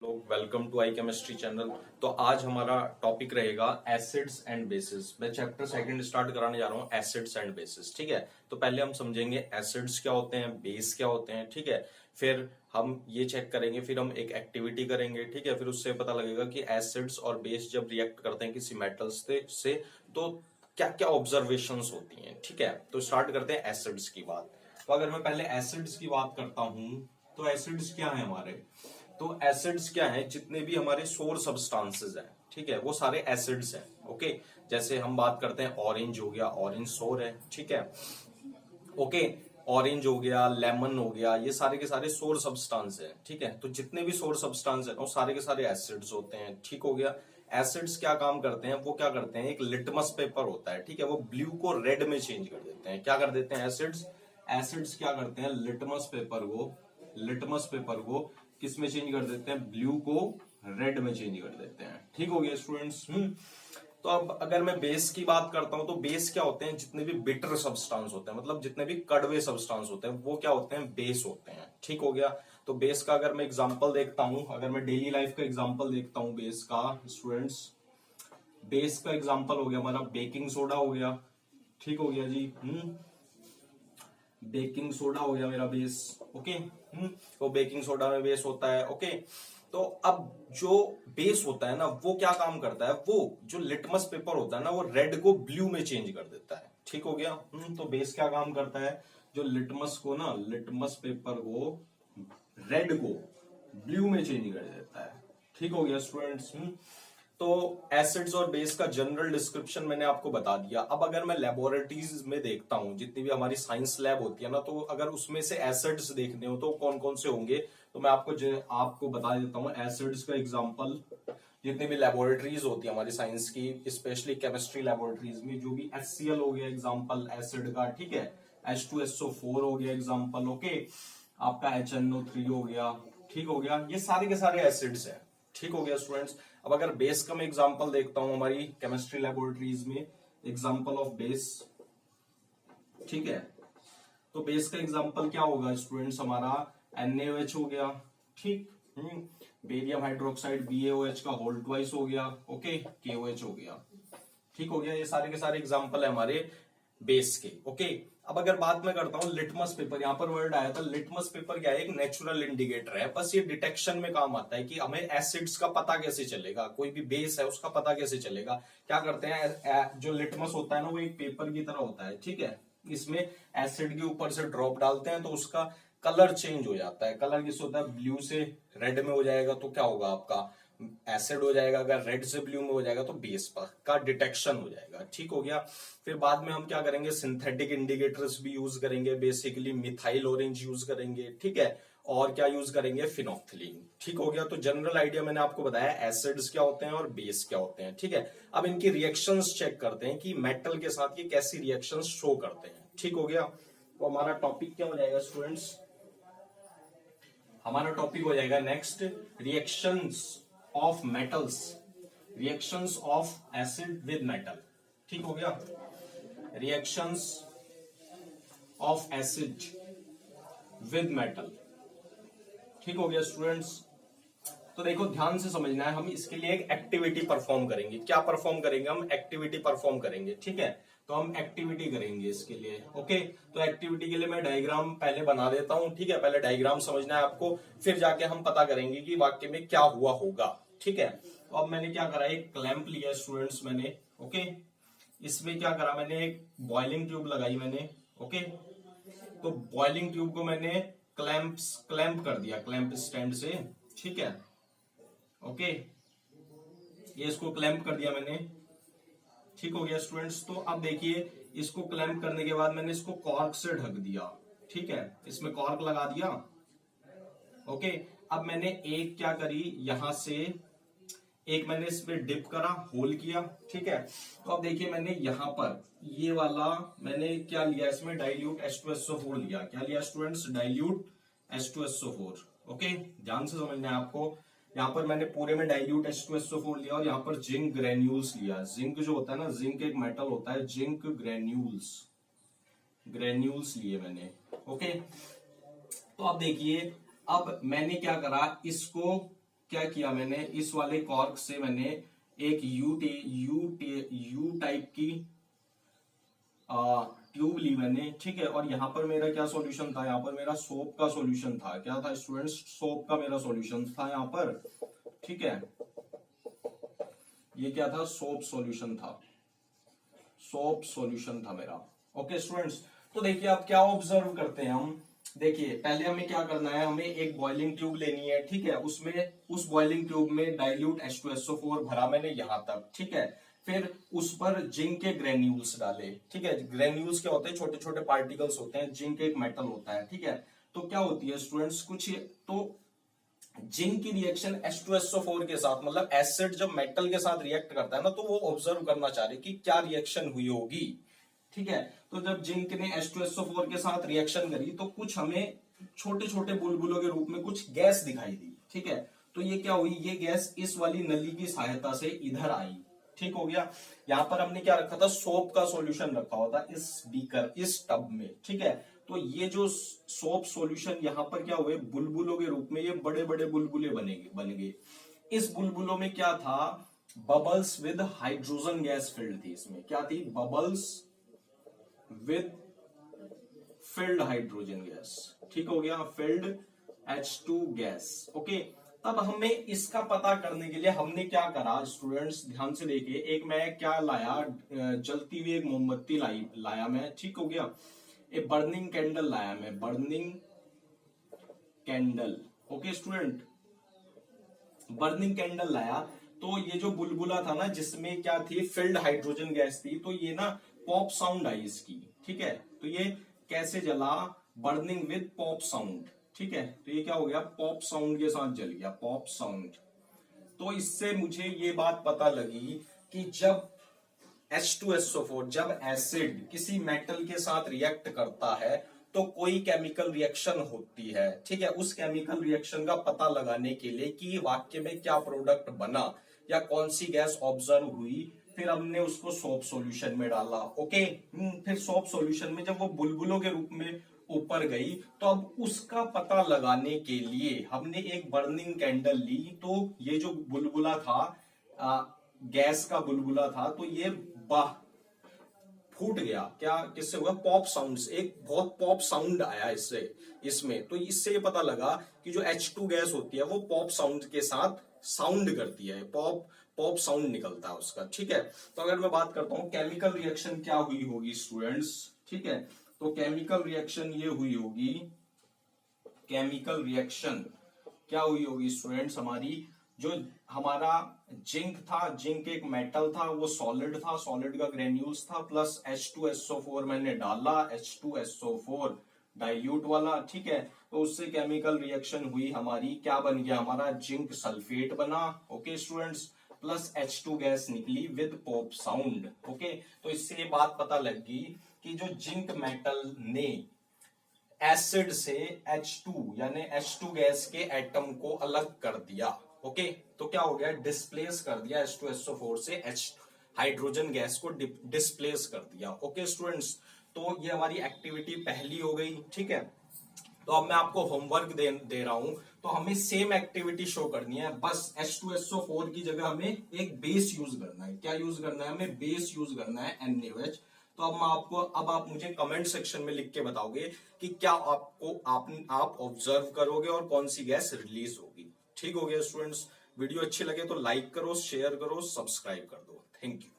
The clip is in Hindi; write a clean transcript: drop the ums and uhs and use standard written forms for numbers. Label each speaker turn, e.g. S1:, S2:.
S1: लोग welcome to I chemistry channel. तो आज हमारा टॉपिक रहेगा एसिड्स एंड बेसिस। मैं चैप्टर सेकंड स्टार्ट कराने जा रहा हूँ, एसिड्स एंड बेसिस। ठीक है, तो पहले हम समझेंगे एसिड्स क्या होते हैं, बेस क्या होते हैं। ठीक है, फिर हम ये चेक करेंगे, फिर हम एक एक्टिविटी करेंगे। ठीक है, फिर उससे पता लगेगा कि एसिड्स और बेस जब रिएक्ट करते हैं किसी मेटल्स से तो क्या क्या ऑब्जर्वेशंस होती हैं। ठीक है, तो स्टार्ट करते हैं एसिड्स की बात। तो अगर मैं पहले एसिड्स की बात करता हूं तो एसिड्स क्या है हमारे, तो एसिड्स क्या है, जितने भी हमारे सोर सब्सटेंसेस हैं, ठीक है, वो सारे एसिड्स हैं। ओके, जैसे हम बात करते हैं ऑरेंज हो गया, ऑरेंज सोर है। ठीक है, ओके, ऑरेंज हो गया, लेमन हो गया, ये सारे के सारे सोर सब्सटेंस हैं। ठीक है, तो जितने भी सोर सब्सटेंस है वो सारे के सारे एसिड्स होते हैं। ठीक हो गया। एसिड्स क्या काम करते हैं, वो क्या करते हैं, एक लिटमस पेपर होता है, ठीक है, वो ब्लू को रेड में चेंज कर देते हैं। क्या कर देते हैं एसिड्स, एसिड्स क्या करते हैं, लिटमस पेपर को किस में चेंज कर देते हैं, ब्लू को रेड में चेंज कर देते हैं। ठीक हो गया स्टूडेंट्स। तो अब अगर मैं बेस की बात करता हूं तो बेस क्या होते हैं, जितने भी बिटर सब्सटेंस होते हैं, मतलब जितने भी कड़वे सब्सटेंस होते हैं वो क्या होते हैं, बेस होते हैं। ठीक हो गया। तो बेस का अगर मैं एग्जांपल देखता हूं, अगर मैं डेली लाइफ का एग्जांपल देखता हूं बेस का स्टूडेंट्स, बेस का एग्जांपल हो गया हमारा बेकिंग सोडा हो गया। ठीक हो गया जी। बेकिंग सोडा हो गया मेरा बेस। ओके, तो बेकिंग सोडा में बेस होता है। ओके, तो अब जो बेस होता है ना, वो क्या काम करता है, वो जो लिटमस पेपर होता है ना, वो रेड को ब्लू में चेंज कर देता है। ठीक हो गया। तो बेस क्या काम करता है, जो लिटमस को ना, लिटमस पेपर को, रेड को ब्लू में चेंज कर देता है। ठीक हो गया स्टूडेंट्स। तो एसिड्स और बेस का जनरल डिस्क्रिप्शन मैंने आपको बता दिया। अब अगर मैं लेबोरेटरीज में देखता हूं, जितनी भी हमारी साइंस लैब होती है ना, तो अगर उसमें से एसिड्स देखने हो तो कौन कौन से होंगे, तो मैं आपको बता देता हूं एसिड्स का एग्जांपल। जितनी भी लेबोरेटरीज होती है हमारी साइंस की, स्पेशली केमिस्ट्री लेबोरेटरीज में, जो भी HCl हो गया एग्जांपल एसिड का, ठीक है, H2SO4 हो गया एग्जांपल, ओके, आपका HNO3 हो गया। ठीक हो गया, ये सारे के सारे एसिड्स हैं। ठीक हो गया स्टूडेंट्स। अब अगर बेस का मैं एग्जांपल देखता हूं हमारी केमिस्ट्री लेबोरेटरीज में, एग्जांपल ऑफ बेस, ठीक है, तो बेस का एग्जांपल क्या होगा स्टूडेंट्स हमारा, NaOH हो गया। ठीक, बेरियम हाइड्रोक्साइड BaOH का होल ट्वाइस हो गया। ओके, KOH हो गया। ठीक हो गया, ये सारे के सारे एग्जांपल है हमारे बेस के। ओके, अब अगर बात मैं करता हूं लिटमस पेपर, यहां पर वर्ड आया था लिटमस पेपर, क्या है, एक नेचुरल इंडिकेटर है, बस ये डिटेक्शन में काम आता है कि हमें एसिड्स का पता कैसे चलेगा, कोई भी बेस है उसका पता कैसे चलेगा। क्या करते हैं, जो लिटमस होता है ना, वो एक पेपर की तरह होता है। ठीक है, इसमें एसिड के ऊपर से ड्रॉप डालते हैं तो उसका कलर चेंज हो जाता है। कलर किस होता है, ब्लू से रेड में हो जाएगा तो क्या होगा आपका, एसिड हो जाएगा। अगर रेड से ब्लू में हो जाएगा तो बेस का डिटेक्शन हो जाएगा। ठीक हो गया। फिर बाद में हम क्या करेंगे, सिंथेटिक इंडिकेटर्स भी यूज करेंगे, बेसिकली मिथाइल ऑरेंज यूज करेंगे। ठीक है, और क्या यूज करेंगे, फिनोक्थिलीन। ठीक हो गया। तो जनरल आइडिया मैंने आपको बताया एसिड्स क्या होते हैं और बेस क्या होते हैं। ठीक है, अब इनकी रिएक्शंस चेक करते हैं कि मेटल के साथ ये कैसी रिएक्शंस शो करते हैं। ठीक हो गया। तो हमारा टॉपिक क्या हो जाएगा स्टूडेंट्स, हमारा टॉपिक हो जाएगा next, reactions of metals, reactions of acid with metal. ठीक हो गया, reactions of acid with metal. ठीक हो गया स्टूडेंट्स। तो देखो ध्यान से समझना है, हम इसके लिए एक एक्टिविटी परफॉर्म करेंगे। क्या परफॉर्म करेंगे, हम एक्टिविटी परफॉर्म करेंगे। ठीक है, तो हम एक्टिविटी करेंगे इसके लिए। ओके, तो एक्टिविटी के लिए मैं डायग्राम पहले बना देता हूं। ठीक है, पहले डायग्राम समझना है आपको, फिर जाके हम पता करेंगे कि वाक्य में क्या हुआ होगा। ठीक है, तो अब मैंने क्या करा, एक क्लैंप लिया स्टूडेंट्स मैंने। ओके, इसमें क्या करा, मैंने एक बॉइलिंग ट्यूब लगाई मैंने। ओके, तो बॉइलिंग ट्यूब को मैंने क्लैंप कर दिया क्लैंप स्टैंड से। ठीक है, ओके, ये इसको क्लैंप कर दिया मैंने। ठीक हो गया स्टूडेंट्स। तो अब देखिए, इसको क्लैंप करने के बाद मैंने इसको कॉर्क से ढक दिया। ठीक है, इसमें कॉर्क लगा दिया। ओके, अब मैंने एक क्या करी, यहां से एक मैंने इसमें डिप करा, होल किया। ठीक है, तो अब देखिए मैंने यहां पर ये वाला मैंने क्या लिया, इसमें डाइल्यूट H2SO4 लिया। क्या लिया स्टूडेंट्स, डाइल्यूट H2SO4। ओके, ध्यान से समझना है आपको, यहां पर मैंने पूरे में डाइल्यूट H2SO4 लिया और यहां पर जिंक ग्रेन्यूल्स लिया। जिंक जो होता है ना, जिंक एक मेटल होता है, जिंक ग्रेन्यूल्स, ग्रेन्यूल्स लिए मैंने। ओके, तो अब देखिए, अब मैंने क्या करा, इसको क्या किया मैंने, इस वाले कॉर्क से मैंने एक यू टाइप की ट्यूब ली मैंने, ठीक है। और यहाँ पर मेरा क्या सॉल्यूशन था, यहाँ पर मेरा सोप का सॉल्यूशन था। क्या था स्टूडेंट्स, सोप का मेरा सॉल्यूशन था यहाँ पर, ठीक है। ये क्या था, सोप सॉल्यूशन था, सोप सॉल्यूशन था मेरा। ओके स्टूडेंट्स, तो देखिए आप क्या ऑब्जर्व करते हैं हम। देखिए पहले हमें क्या करना है, हमें एक बॉइलिंग ट्यूब लेनी है, ठीक है। उसमें उस बॉइलिंग ट्यूब में डाइल्यूट H2SO4 भरा मैंने यहां तक, ठीक है। फिर उस पर जिंक के ग्रेन्यूल्स डाले, ठीक है। ग्रेन्यूल्स क्या होते हैं, छोटे छोटे पार्टिकल्स होते हैं। जिंक एक मेटल होता है, ठीक है। तो क्या होती है स्टूडेंट्स, कुछ तो जिंक की रिएक्शन H2SO4 के साथ, मतलब एसिड जब मेटल के साथ रिएक्ट करता है ना, तो वो ऑब्जर्व करना चाह रहे कि क्या रिएक्शन हुई होगी, ठीक है। तो जब जिंक ने H2SO4 के साथ रिएक्शन करी तो कुछ हमें छोटे छोटे बुलबुलों के रूप में कुछ गैस दिखाई दी, ठीक है। तो ये क्या हुई, ये गैस इस वाली नली की सहायता से इधर आई, ठीक हो गया। यहां पर हमने क्या रखा था, सोप का सॉल्यूशन रखा हुआ था इस बीकर, इस टब में, ठीक है। तो ये जो सोप सॉल्यूशन यहाँ पर क्या हुए, बुलबुलों के रूप में ये बड़े बड़े बुलबुले बन गए। इस बुलबुलों में क्या था, bubbles with hydrogen gas filled थी। इसमें क्या थी, bubbles with field hydrogen gas, ठीक हो गया, फिल्ड H2 गैस, ओके। तब हमें इसका पता करने के लिए हमने क्या करा स्टूडेंट्स, ध्यान से देखिए। एक मैं क्या लाया, जलती हुई एक मोमबत्ती लाया मैं, ठीक हो गया। एक बर्निंग कैंडल लाया मैं, burning candle, okay student, burning candle लाया। तो ये जो बुलबुला था ना, जिसमें क्या थी, फिल्ड हाइड्रोजन गैस थी, तो ये ना पॉप साउंड आई इसकी, ठीक है। तो ये कैसे जला, बर्निंग विद पॉप साउंड, ठीक है। तो ये क्या हो गया, पॉप साउंड के साथ जल गया, पॉप साउंड। तो इससे मुझे ये बात पता लगी कि जब H2SO4, जब एसिड किसी मेटल के साथ रिएक्ट करता है तो कोई केमिकल रिएक्शन होती है, ठीक है। उस केमिकल रिएक्शन का पता लगाने के लिए कि वाक्य में क्या प्रोडक्ट बना या कौन सी गैस ऑब्जर्व हुई, फिर हमने उसको सोप सॉल्यूशन में डाला, ओके। फिर सोप सॉल्यूशन में जब वो बुलबुलों के रूप में ऊपर गई, तो अब उसका पता लगाने के लिए हमने एक बर्निंग कैंडल ली। तो ये जो बुलबुला था, गैस का बुलबुला था, तो ये बाह फूट गया। क्या, किससे हुआ, पॉप साउंड से। एक बहुत पॉप साउंड आया इससे, इसमें। तो इससे ये पता लगा कि जो H2 गैस होती है वो पॉप साउंड के साथ साउंड करती है, पॉप साउंड निकलता है उसका, ठीक है। तो अगर मैं बात करता हूं केमिकल रिएक्शन क्या हुई होगी स्टूडेंट्स, ठीक है। तो केमिकल रिएक्शन ये हुई होगी, केमिकल रिएक्शन क्या हुई होगी स्टूडेंट्स, हमारी जो हमारा जिंक था, जिंक एक मेटल था, वो सॉलिड था, सॉलिड का ग्रेन्यूल्स था, प्लस H2SO4 मैंने डाला, H2SO4 डाइल्यूट वाला, ठीक है। तो उससे केमिकल रिएक्शन हुई हमारी, क्या बन गया हमारा, जिंक सल्फेट बना, okay students, plus H2 gas निकली विद पॉप साउंड, ओके। तो इससे ये बात पता लगी कि जो जिंक मेटल ने एसिड से H2 यानी H2 गैस के एटम को अलग कर दिया, ओके। तो क्या हो गया, डिस्प्लेस कर दिया, H2SO4 से H हाइड्रोजन गैस को डिस्प्लेस कर दिया, ओके स्टूडेंट्स। तो ये हमारी एक्टिविटी पहली हो गई, ठीक है। तो अब मैं आपको होमवर्क दे रहा हूं। तो हमें सेम एक्टिविटी शो करनी है, बस H2SO4 की जगह हमें एक बेस यूज करना है। क्या यूज करना है, हमें बेस यूज करना है, NaOH। तो अब आप मुझे कमेंट सेक्शन में लिख के बताओगे कि क्या आप ऑब्जर्व करोगे और कौन सी गैस रिलीज होगी, ठीक हो गया स्टूडेंट्स। वीडियो अच्छी लगे तो लाइक करो, शेयर करो, सब्सक्राइब कर दो। Thank you.